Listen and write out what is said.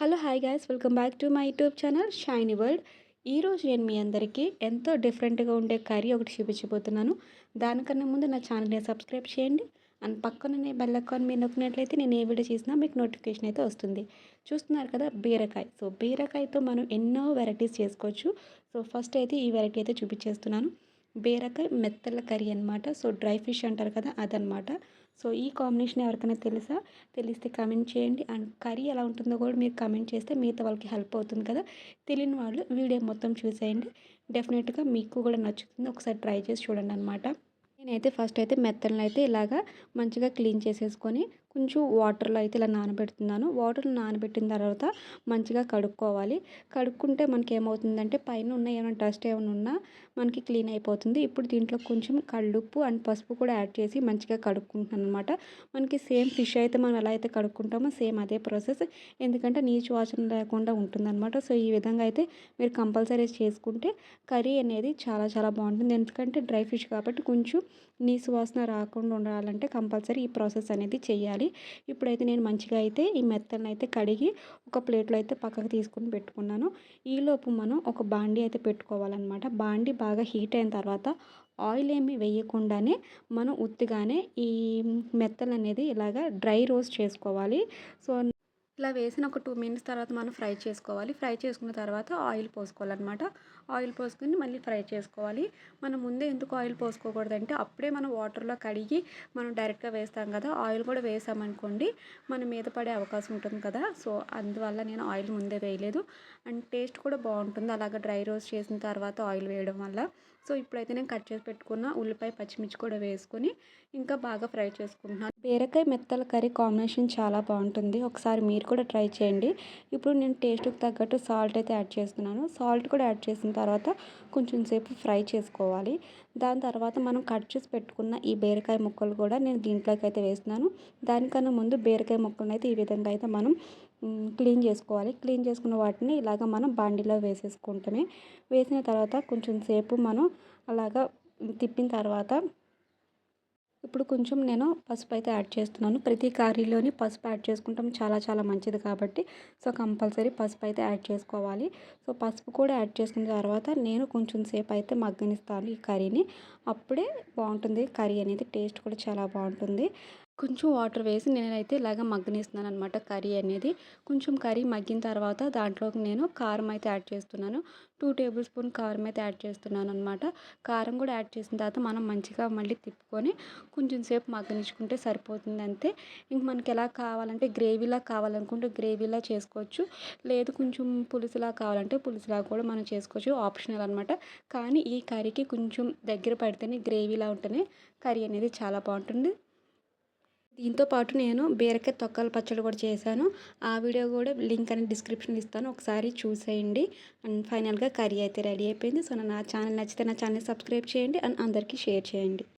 Hello hi guys, welcome back to my YouTube channel shiny world. ఈరోజు నేను మీ అందరికీ ఎంతో డిఫరెంట్గా ఉండే కర్రీ ఒకటి చూపించబోతున్నాను. దానికన్నా ముందు నా ఛానల్ని సబ్స్క్రైబ్ చేయండి. అండ్ పక్కననే బెల్ ఐకాన్ మీరు నొక్కినట్లయితే నేను ఏ వీడియో చేసినా మీకు నోటిఫికేషన్ అయితే వస్తుంది. చూస్తున్నారు కదా, బీరకాయ. సో బీరకాయతో మనం ఎన్నో వెరైటీస్ చేసుకోవచ్చు. సో ఫస్ట్ అయితే ఈ వెరైటీ అయితే చూపించేస్తున్నాను. బీరకాయ మెత్తల కర్రీ అనమాట. సో డ్రై ఫిష్ అంటారు కదా, అదనమాట. సో ఈ కాంబినేషన్ ఎవరికైనా తెలుసా? తెలిస్తే కామెంట్ చేయండి. అండ్ కర్రీ ఎలా ఉంటుందో కూడా మీరు కామెంట్ చేస్తే మిగతా వాళ్ళకి హెల్ప్ అవుతుంది కదా. తెలియని వాళ్ళు వీడియో మొత్తం చూసేయండి. డెఫినెట్గా మీకు కూడా నచ్చుతుంది. ఒకసారి ట్రై చేసి చూడండి అనమాట. నేనైతే ఫస్ట్ అయితే మెత్తలను అయితే ఇలాగా మంచిగా క్లీన్ చేసేసుకొని కొంచెం వాటర్లో అయితే ఇలా నానబెడుతున్నాను. వాటర్లో నానబెట్టిన తర్వాత మంచిగా కడుక్కోవాలి. కడుక్కుంటే మనకి ఏమవుతుందంటే పైన ఉన్న ఏమైనా డస్ట్ ఏమైనా ఉన్నా మనకి క్లీన్ అయిపోతుంది. ఇప్పుడు దీంట్లో కొంచెం కళ్ళుప్పు అండ్ పసుపు కూడా యాడ్ చేసి మంచిగా కడుక్కుంటున్నాను అనమాట. మనకి సేమ్ ఫిష్ అయితే మనం ఎలా అయితే కడుక్కుంటామో సేమ్ అదే ప్రాసెస్. ఎందుకంటే నీచు వాసన లేకుండా ఉంటుందన్నమాట. సో ఈ విధంగా అయితే మీరు కంపల్సరీ చేసుకుంటే కర్రీ అనేది చాలా చాలా బాగుంటుంది. ఎందుకంటే డ్రై ఫిష్ కాబట్టి కొంచెం నీసు వాసన రాకుండా ఉండాలంటే కంపల్సరీ ఈ ప్రాసెస్ అనేది చేయాలి. ఇప్పుడైతే నేను మంచిగా అయితే ఈ మెత్తలను అయితే కడిగి ఒక ప్లేట్లో అయితే పక్కకు తీసుకుని పెట్టుకున్నాను. ఈలోపు మనం ఒక బాండీ అయితే పెట్టుకోవాలన్నమాట. బాండీ బాగా హీట్ అయిన తర్వాత ఆయిల్ ఏమి వేయకుండానే మనం ఉత్తిగానే ఈ మెత్తలు అనేది ఇలాగా డ్రై రోస్ట్ చేసుకోవాలి. సో ఇలా వేసిన ఒక 2 మినిట్స్ తర్వాత మనం ఫ్రై చేసుకోవాలి. ఫ్రై చేసుకున్న తర్వాత ఆయిల్ పోసుకోవాలన్నమాట. ఆయిల్ పోసుకొని మళ్ళీ ఫ్రై చేసుకోవాలి. మనం ముందే ఎందుకు ఆయిల్ పోసుకోకూడదంటే అప్పుడే మనం వాటర్లో కడిగి మనం డైరెక్ట్గా వేస్తాం కదా. ఆయిల్ కూడా వేసామనుకోండి మన మీద పడే అవకాశం ఉంటుంది కదా. సో అందువల్ల నేను ఆయిల్ ముందే వేయలేదు. అండ్ టేస్ట్ కూడా బాగుంటుంది అలాగ డ్రై రోస్ట్ చేసిన తర్వాత ఆయిల్ వేయడం వల్ల. సో ఇప్పుడైతే నేను కట్ చేసి పెట్టుకున్న ఉల్లిపాయ పచ్చిమిర్చి కూడా వేసుకొని ఇంకా బాగా ఫ్రై చేసుకుంటున్నాను. బీరకాయ మెత్తల కర్రీ కాంబినేషన్ చాలా బాగుంటుంది. ఒకసారి మీరు కూడా ట్రై చేయండి. ఇప్పుడు నేను టేస్ట్కి తగ్గట్టు సాల్ట్ అయితే యాడ్ చేస్తున్నాను. సాల్ట్ కూడా యాడ్ చేసిన తర్వాత కొంచెం సేపు ఫ్రై చేసుకోవాలి. దాని తర్వాత మనం కట్ చేసి పెట్టుకున్న ఈ బీరకాయ ముక్కలు కూడా నేను దీంట్లోకి అయితే వేస్తున్నాను. దానికన్నా ముందు బీరకాయ ముక్కలను అయితే ఈ విధంగా అయితే మనం క్లీన్ చేసుకోవాలి. క్లీన్ చేసుకున్న వాటిని ఇలాగ మనం బాండీలో వేసేసుకుంటామే. వేసిన తర్వాత కొంచెం సేపు మనం అలాగా తిప్పిన తర్వాత ఇప్పుడు కొంచెం నేను పసుపు అయితే యాడ్ చేస్తున్నాను. ప్రతి కర్రీలోని పసుపు యాడ్ చేసుకుంటాం చాలా చాలా మంచిది కాబట్టి సో కంపల్సరీ పసుపు అయితే యాడ్ చేసుకోవాలి. సో పసుపు కూడా యాడ్ చేసుకున్న తర్వాత నేను కొంచెం సేపు అయితే మగ్గనిస్తాను ఈ కర్రీని. అప్పుడే బాగుంటుంది కర్రీ అనేది, టేస్ట్ కూడా చాలా బాగుంటుంది. కొంచెం వాటర్ వేసి నేనైతే ఇలాగ మగ్గనిస్తున్నాను అనమాట కర్రీ అనేది. కొంచెం కర్రీ మగ్గిన తర్వాత దాంట్లోకి నేను కారం అయితే యాడ్ చేస్తున్నాను. 2 టేబుల్ స్పూన్ కారం అయితే యాడ్ చేస్తున్నాను అనమాట. కారం కూడా యాడ్ చేసిన తర్వాత మనం మంచిగా మళ్ళీ తిప్పుకొని కొంచెం సేపు మగ్గనించుకుంటే సరిపోతుంది అంతే. ఇంక మనకి ఎలా కావాలంటే గ్రేవీలా కావాలనుకుంటే గ్రేవీలా చేసుకోవచ్చు. లేదు కొంచెం పులుసులా కావాలంటే పులుసులా కూడా మనం చేసుకోవచ్చు, ఆప్షనల్ అనమాట. కానీ ఈ కర్రీకి కొంచెం దగ్గర పడితేనే గ్రేవీలా ఉంటేనే కర్రీ అనేది చాలా బాగుంటుంది. దీంతో పాటు నేను బీరకాయ తొక్కల పచ్చడి కూడా చేశాను. ఆ వీడియో కూడా లింక్ అనేది డిస్క్రిప్షన్లో ఇస్తాను, ఒకసారి చూసేయండి. అండ్ ఫైనల్గా కర్రీ అయితే రెడీ అయిపోయింది. సో నా ఛానల్ నచ్చితే నా ఛానల్ సబ్స్క్రైబ్ చేయండి అండ్ అందరికీ షేర్ చేయండి.